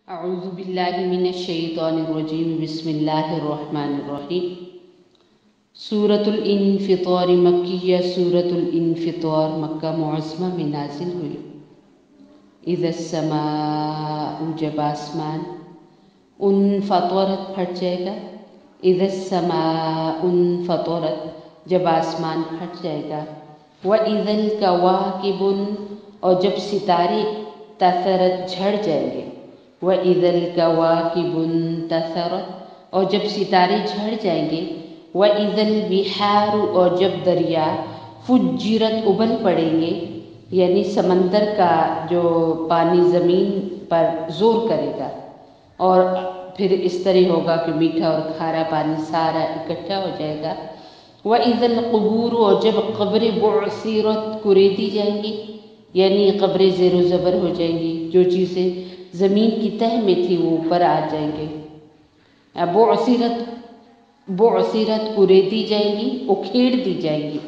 اعوذ باللہ من الشیطان الرجیم بسم اللہ الرحمن الرحیم۔ سورۃ الانفطار مکیہ، سورۃ الانفطار مکہ معظمہ میں نازل ہوئی۔ اذا السماء، جب آسمان، انفطرت پھٹ جائے گا۔ اذا السماء انفطرت، جب آسمان پھٹ جائے گا۔ واذا الکواکب، اور جب ستارے تثرت جھڑ جائیں گے۔ وَإِذَا الْكَوَاكِبُ انتثرت، اور جب ستارے جھڑ جائیں گے۔ وَإِذَا الْبِحَارُ، اور جب دریا فُجِّرَت ابل پڑیں گے، یعنی سمندر کا جو پانی زمین پر زور کرے گا اور پھر اس طرح ہوگا کہ میٹھا اور کھارا پانی سارا اکٹھا ہو جائے گا۔ وَإِذَا الْقُبُورُ، اور جب قبریں بُعْثِرَت کریدی جائیں گی، یعنی قبریں زیر و زبر ہو جائیں گی، جو چیزیں زمین کی تہ میں تھی وہ اوپر آ جائیں گے۔ بعثرت کریدی جائیں گی، اکھیڑ دی جائیں گی۔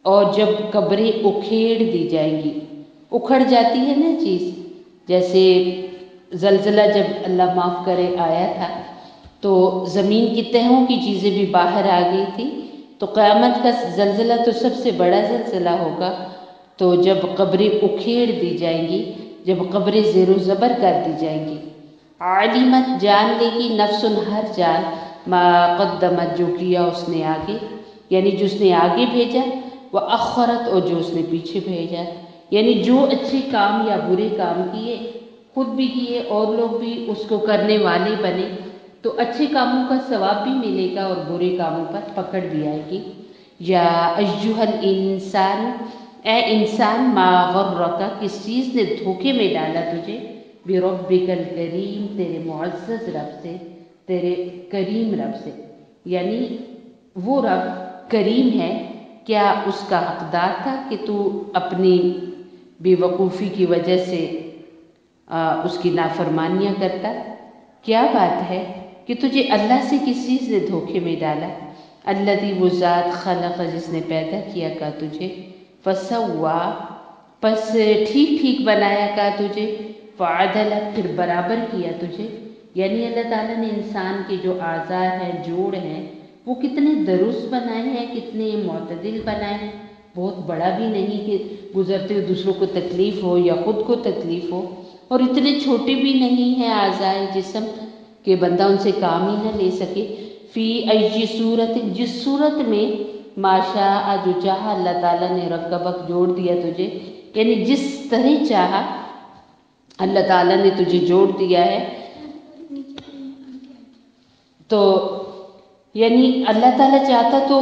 اور جب قبریں اکھیڑ دی جائیں گی، اکھڑ جاتی ہے نا چیز، جیسے زلزلہ جب اللہ معاف کرے آیا تھا تو زمین کی تہوں کی چیزیں بھی باہر آ گئی تھی، تو قیامت کا زلزلہ تو سب سے بڑا زلزلہ ہوگا۔ تو جب قبریں اکھیڑ دی جائیں گی، جب قبریں زیر و زبر کر دی جائیں گی۔ علمت، جان لے گی، نفس، ہر جان، ما قدمت، جو کیا اس نے آگے، یعنی جو اس نے آگے بھیجا، وأخرت، اور جو اس نے پیچھے بھیجا، یعنی جو اچھے کام یا برے کام کیے، خود بھی کیے اور لوگ بھی اس کو کرنے والے بنے، تو اچھے کاموں کا ثواب بھی ملے گا اور برے کاموں پر پکڑ بھی آئے گی۔ یا ایھا الانسان، اے انسان، ما غرک، کس چیز نے دھوکے میں ڈالا تجھے، بربک الکریم، تیرے معزز رب سے، تیرے کریم رب سے، یعنی وہ رب کریم ہے، کیا اس کا حقدار تھا کہ تو اپنی بے وقوفی کی وجہ سے اس کی نافرمانیاں کرتا؟ کیا بات ہے کہ تجھے اللہ سے کس چیز نے دھوکے میں ڈالا؟ الذی، وہ ذات، خلق، جس نے پیدا کیا کا تجھے، فسوا، پس ٹھیک ٹھیک بنایا کا تجھے، فعدل، پھر برابر کیا تجھے، یعنی اللہ تعالیٰ نے انسان کے جو اعضاء ہیں، جوڑ ہیں، وہ کتنے درست بنائے ہیں، کتنے معتدل بنائے ہیں، بہت بڑا بھی نہیں کہ گزرتے ہوئے دوسروں کو تکلیف ہو یا خود کو تکلیف ہو، اور اتنے چھوٹے بھی نہیں ہیں اعضاء جسم کہ بندہ ان سے کام ہی نہ لے سکے۔ فی ای صورت، جس صورت میں، ما شاء، جو چاہا اللہ تعالیٰ نے، رکبک، جوڑ دیا تجھے، یعنی جس طرح چاہا اللہ تعالیٰ نے تجھے جوڑ دیا ہے۔ تو یعنی اللہ تعالیٰ چاہتا تو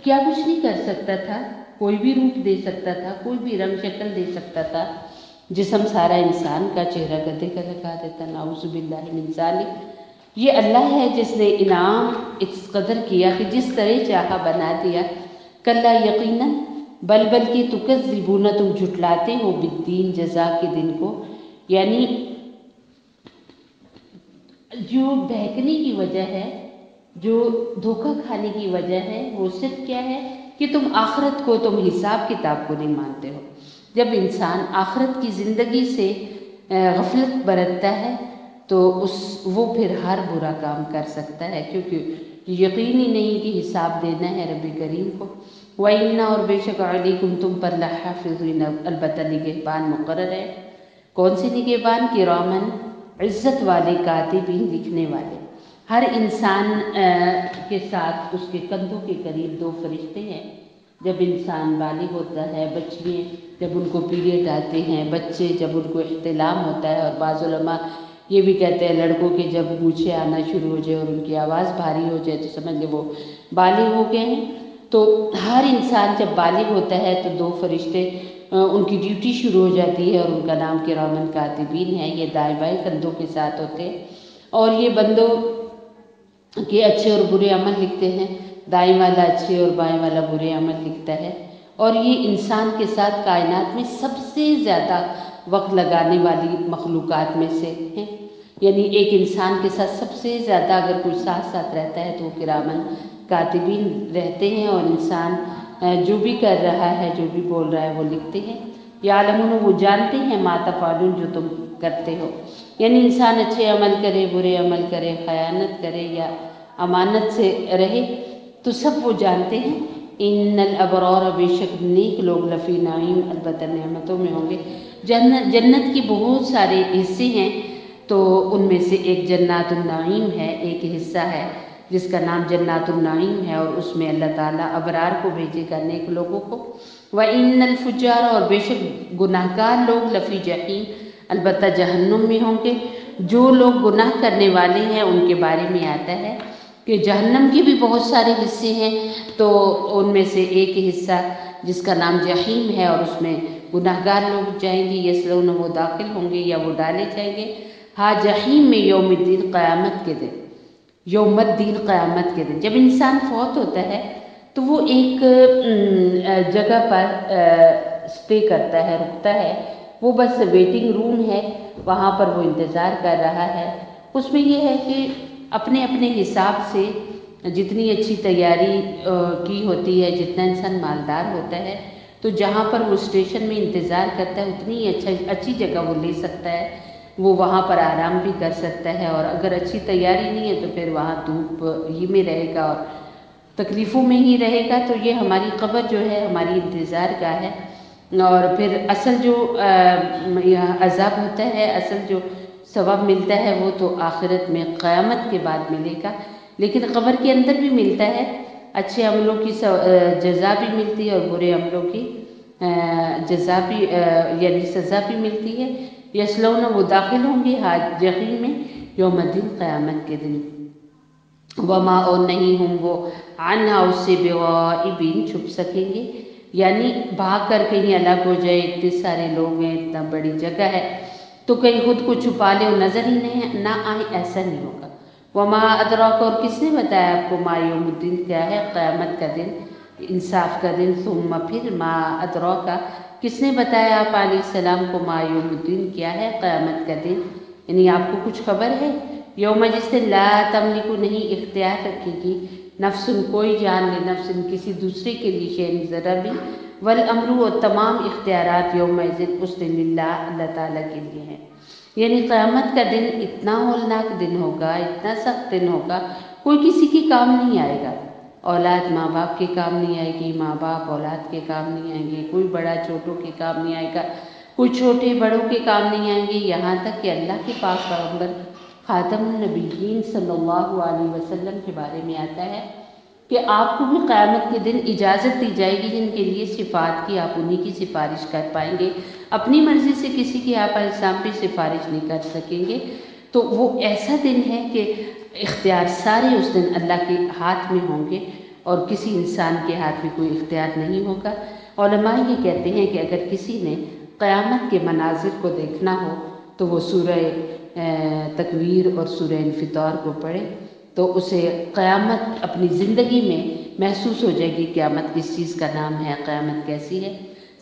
کیا کچھ نہیں کر سکتا تھا، کوئی بھی روپ دے سکتا تھا، کوئی بھی رنگ شکل دے سکتا تھا، جسم سارا انسان کا، چہرہ گدھے کا لگا دیتا، نعوذ باللہ من ذالک۔ یہ اللہ ہے جس نے انعام اس قدر کیا کہ جس طرح چاہا بنا دیا۔ کلا، یقیناً، بلکہ تکذبون، تم جھٹلاتے ہو، بالدین، جزا کے دن کو، یعنی جو بہکنے کی وجہ ہے، جو دھوکہ کھانے کی وجہ ہے، وہ صرف کیا ہے کہ تم آخرت کو، تم حساب کتاب کو نہیں مانتے ہو۔ جب انسان آخرت کی زندگی سے غفلت برتتا ہے تو وہ پھر ہر برا کام کر سکتا ہے، کیونکہ یقین ہی نہیں کہ حساب دینا ہے رب کریم کو۔ وَإِنَّ، اور بے شک، عَلَيْكُمْ، تم پر، لَحَافِظِينَ، البتہ نگہبان مقرر ہے۔ کون سے نگہبان؟ کرامن، عزت والے، کاتبین، لکھنے والے۔ ہر انسان کے ساتھ اس کے کندھوں کے قریب دو فرشتے ہیں۔ جب انسان بالغ ہوتا ہے، بچیاں جب ان کو پیریڈ آتے ہیں، بچے جب ان کو احتلام ہوتا ہے، اور بعض علماء یہ بھی کہتے ہیں لڑکوں کے جب مونچھیں آنا شروع ہو جائے اور ان کی آواز بھاری ہو جائے تو سمجھ لے وہ بالغ ہو گئے ہیں۔ تو ہر انسان جب بالغ ہوتا ہے تو دو فرشتے ان کی ڈیوٹی شروع ہو جاتی ہے، اور ان کا نام کرامن کاتبین ہے۔ یہ دائیں بائیں کندھوں کے ساتھ ہوتے ہیں، اور یہ بندوں کے اچھے اور برے عمل لکھتے ہیں۔ دائیں والا اچھے اور بائیں والا برے عمل لکھتا ہے، اور یہ انسان کے ساتھ کائنات میں سب سے زیادہ وقت لگانے والی مخلوقات میں سے ہیں، یعنی ایک انسان کے ساتھ سب سے زیادہ اگر کوئی ساتھ ساتھ رہتا ہے تو وہ کرامن کاتبین رہتے ہیں، اور انسان جو بھی کر رہا ہے، جو بھی بول رہا ہے، وہ لکھتے ہیں۔ یعلمون وہ جانتے ہیں ما تفعلون جو تم کرتے ہو، یعنی انسان اچھے عمل کرے، برے عمل کرے، خیانت کرے یا امانت سے رہے تو سب وہ جانتے ہیں۔ ان الابرار بے شک نیک لوگ لفی نعیم البتہ نعمتوں میں ہوں گے۔ جنت کی بہت سارے حصے ہیں، تو ان میں سے ایک جنات النعیم ہے، ایک حصہ ہے جس کا نام جنات النعیم ہے، اور اس میں اللہ تعالیٰ ابرار کو بھیجے گا، نیک لوگوں کو۔ وَإِنَّ الْفُجَّارَ اور بے شک گناہ گار لوگ لفی جحیم البتہ جہنم میں ہوں گے۔ جو لوگ گناہ کرنے والے ہیں ان کے بارے میں آتا ہے کہ جہنم کے بھی بہت سارے حصے ہیں، تو ان میں سے ایک حصہ جس کا نام جحیم ہے، اور اس میں گناہ گار لوگ جائیں گے، یصلون وہ داخل ہوں گے یا وہ ڈالے جائیں گے۔ ہاں جحیم میں یوم الدین قیامت کے دن، یوم الدین قیامت کے دن جب انسان فوت ہوتا ہے تو وہ ایک جگہ پر سٹے کرتا ہے، رکتا ہے، وہ بس ویٹنگ روم ہے، وہاں پر وہ انتظار کر رہا ہے۔ اس میں یہ ہے کہ اپنے اپنے حساب سے جتنی اچھی تیاری کی ہوتی ہے، جتنا انسان مالدار ہوتا ہے تو جہاں پر وہ اسٹیشن میں انتظار کرتا ہے اتنی اچھی جگہ وہ لے سکتا ہے، وہ وہاں پر آرام بھی کر سکتا ہے، اور اگر اچھی تیاری نہیں ہے تو پھر وہاں دھوپ ہی میں رہے گا اور تکلیفوں میں ہی رہے گا۔ تو یہ ہماری قبر جو ہے ہماری انتظار کا ہے، اور پھر اصل جو عذاب ہوتا ہے، اصل جو ثواب ملتا ہے وہ تو آخرت میں قیامت کے بعد ملے گا، لیکن قبر کے اندر بھی ملتا ہے، اچھے عملوں کی جزا بھی ملتی ہے اور برے عملوں کی جزا بھی یعنی سزا بھی ملتی ہے۔ یصلون وہ داخل ہوں گے جحیم میں یوم الدین قیامت کے دن۔ وما اور نہیں ہوں وہ عنہا اس سے بغائبین چھپ سکیں گے، یعنی بھاگ کر کہیں الگ ہو جائے، اتنے سارے لوگ ہیں، اتنا بڑی جگہ ہے تو کہیں خود کو چھپا لے اور نظر ہی نہ آئے، ایسا نہیں ہوگا۔ وما ادراک اور کس نے بتایا آپ کو ما یوم الدین کیا ہے، قیامت کا دن، انصاف کا دن۔ ثم پھر ما ادراک کس نے بتایا آپ علیہ السلام کو ما یوم الدین کیا ہے، قیامت کا دن، یعنی آپ کو کچھ خبر ہے؟ یوم جس دن لا تملک نہیں اختیار رکھے گی نفس کوئی جان لے نفس کسی دوسرے کے لیے شیئن ذرا بھی، والامر و تمام اختیارات یوم اس دن للہ اللہ تعالیٰ کے لیے ہیں۔ یعنی قیامت کا دن اتنا ہولناک دن ہوگا، اتنا سخت دن ہوگا، کوئی کسی کے کام نہیں آئے گا۔ اولاد ماں باپ کے کام نہیں آئے گی، ماں باپ اولاد کے کام نہیں آئیں گے، کوئی بڑا چھوٹوں کے کام نہیں آئے گا، کوئی چھوٹے بڑوں کے کام نہیں آئیں گے، یہاں تک کہ اللہ کے پاک پیغمبر خاتم النبیین صلی اللہ علیہ وسلم کے بارے میں آتا ہے کہ آپ کو بھی قیامت کے دن اجازت دی جائے گی جن کے لیے شفاعت کی، آپ انہی کی سفارش کر پائیں گے، اپنی مرضی سے کسی کی آپ السلام پہ سفارش نہیں کر سکیں گے۔ تو وہ ایسا دن ہے کہ اختیار سارے اس دن اللہ کے ہاتھ میں ہوں گے اور کسی انسان کے ہاتھ میں کوئی اختیار نہیں ہوگا۔ علماء یہ کہتے ہیں کہ اگر کسی نے قیامت کے مناظر کو دیکھنا ہو تو وہ سورہ تکویر اور سورہ انفطار کو پڑھے تو اسے قیامت اپنی زندگی میں محسوس ہو جائے گی، قیامت کس چیز کا نام ہے، قیامت کیسی ہے۔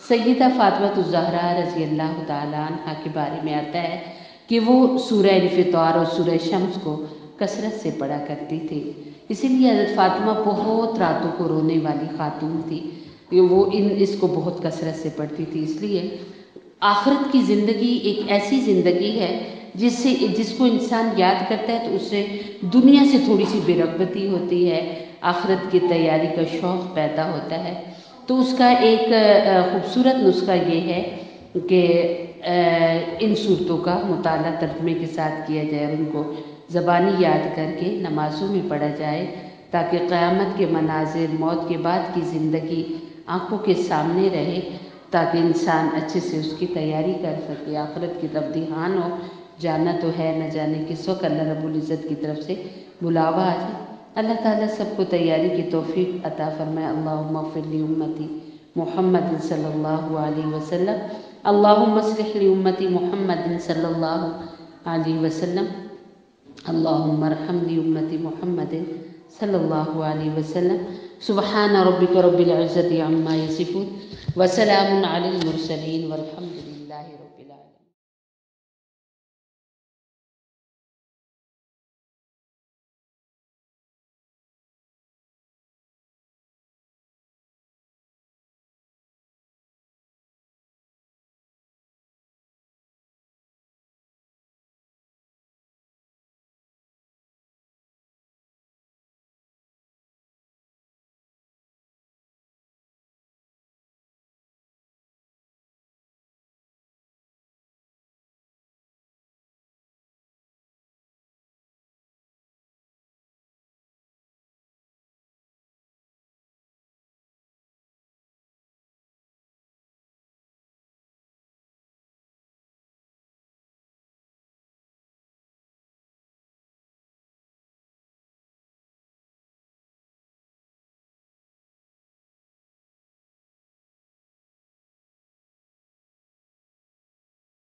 سیدہ فاطمہ الزہرا رضی اللہ تعالیٰ عنہ کے بارے میں آتا ہے کہ وہ سورہ انفطار اور سورہ شمس کو کثرت سے پڑھا کرتی تھی، اسی لیے حضرت فاطمہ بہت راتوں کو رونے والی خاتون تھی، وہ اس کو بہت کثرت سے پڑھتی تھی۔ اس لیے آخرت کی زندگی ایک ایسی زندگی ہے جس کو انسان یاد کرتا ہے تو اس سے دنیا سے تھوڑی سی بے رغبتی ہوتی ہے، آخرت کی تیاری کا شوق پیدا ہوتا ہے۔ تو اس کا ایک خوبصورت نسخہ یہ ہے کہ ان صورتوں کا مطالعہ ترجمے کے ساتھ کیا جائے اور ان کو زبانی یاد کر کے نمازوں میں پڑھا جائے تاکہ قیامت کے مناظر، موت کے بعد کی زندگی آنکھوں کے سامنے رہے، تاکہ انسان اچھے سے اس کی تیاری کر سکے، آخرت کی طرف دھیان ہو۔ جانا تو ہے، نہ جانے کس وقت اللہ رب العزت کی طرف سے بلاوا آ جائے۔ اللہ تعالیٰ سب کو تیاری کی توفیق عطا فرمائے۔ اللہم اغفر لی امتی محمد صلی اللہ علیہ وسلم، اللہم اصلح لی امتی محمد صلی اللہ علیہ وسلم، اللہم ارحم لی امتی محمد صلی اللہ علیہ وسلم۔ سبحان ربک رب العزت عما یصفون وسلام علی المرسلین والحمد للہ۔